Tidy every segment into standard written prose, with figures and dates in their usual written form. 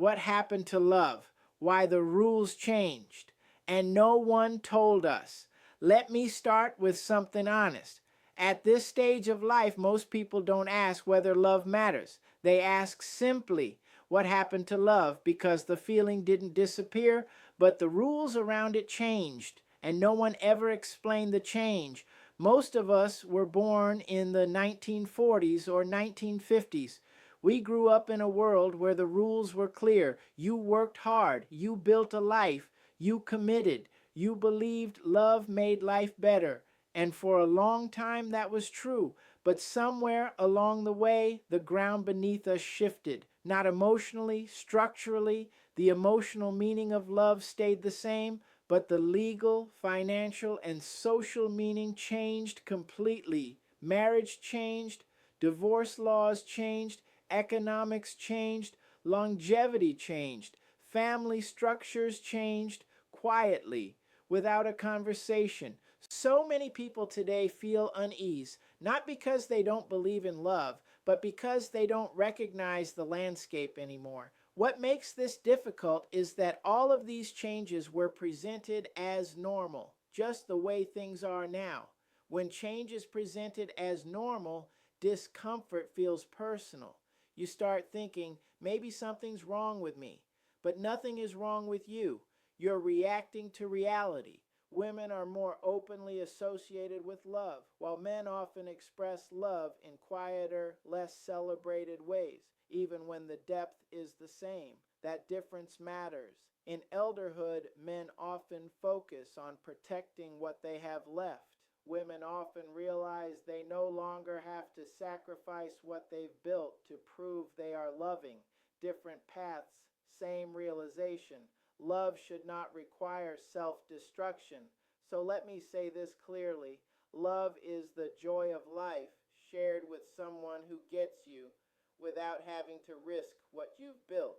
What happened to love? Why the rules changed. And no one told us. Let me start with something honest. At this stage of life, most people don't ask whether love matters. They ask simply, what happened to love? Because the feeling didn't disappear, but the rules around it changed, and no one ever explained the change. Most of us were born in the 1940s or 1950s. We grew up in a world where the rules were clear. You worked hard, you built a life, you committed, you believed love made life better. And for a long time that was true. But somewhere along the way, the ground beneath us shifted. Not emotionally, structurally, the emotional meaning of love stayed the same, but the legal, financial, and social meaning changed completely. Marriage changed, divorce laws changed, economics changed, longevity changed, family structures changed quietly, without a conversation. So many people today feel unease, not because they don't believe in love, but because they don't recognize the landscape anymore. What makes this difficult is that all of these changes were presented as normal, just the way things are now. When change is presented as normal, discomfort feels personal. You start thinking, maybe something's wrong with me. But nothing is wrong with you. You're reacting to reality. Women are more openly associated with love, while men often express love in quieter, less celebrated ways, even when the depth is the same. That difference matters. In elderhood, men often focus on protecting what they have left. Women often realize they no longer have to sacrifice what they've built to prove they are loving. Different paths, same realization. Love should not require self-destruction. So let me say this clearly. Love is the joy of life shared with someone who gets you without having to risk what you've built.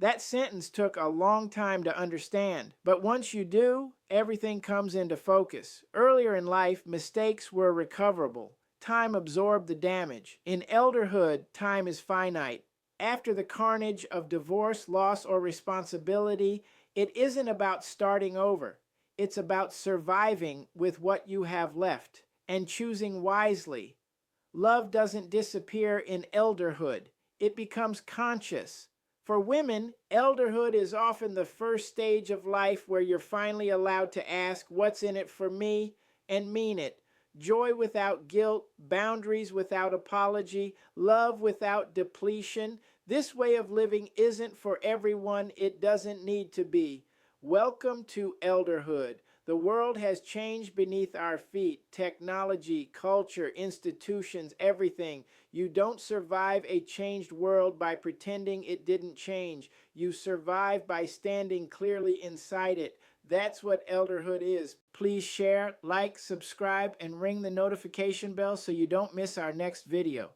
That sentence took a long time to understand, but once you do, everything comes into focus. Earlier in life, mistakes were recoverable. Time absorbed the damage. In elderhood, time is finite. After the carnage of divorce, loss, or responsibility, it isn't about starting over. It's about surviving with what you have left and choosing wisely. Love doesn't disappear in elderhood. It becomes conscious. For women, elderhood is often the first stage of life where you're finally allowed to ask, what's in it for me, and mean it. Joy without guilt, boundaries without apology, love without depletion. This way of living isn't for everyone. It doesn't need to be. Welcome to elderhood. The world has changed beneath our feet. Technology, culture, institutions, everything. You don't survive a changed world by pretending it didn't change. You survive by standing clearly inside it. That's what elderhood is. Please share, like, subscribe, and ring the notification bell so you don't miss our next video.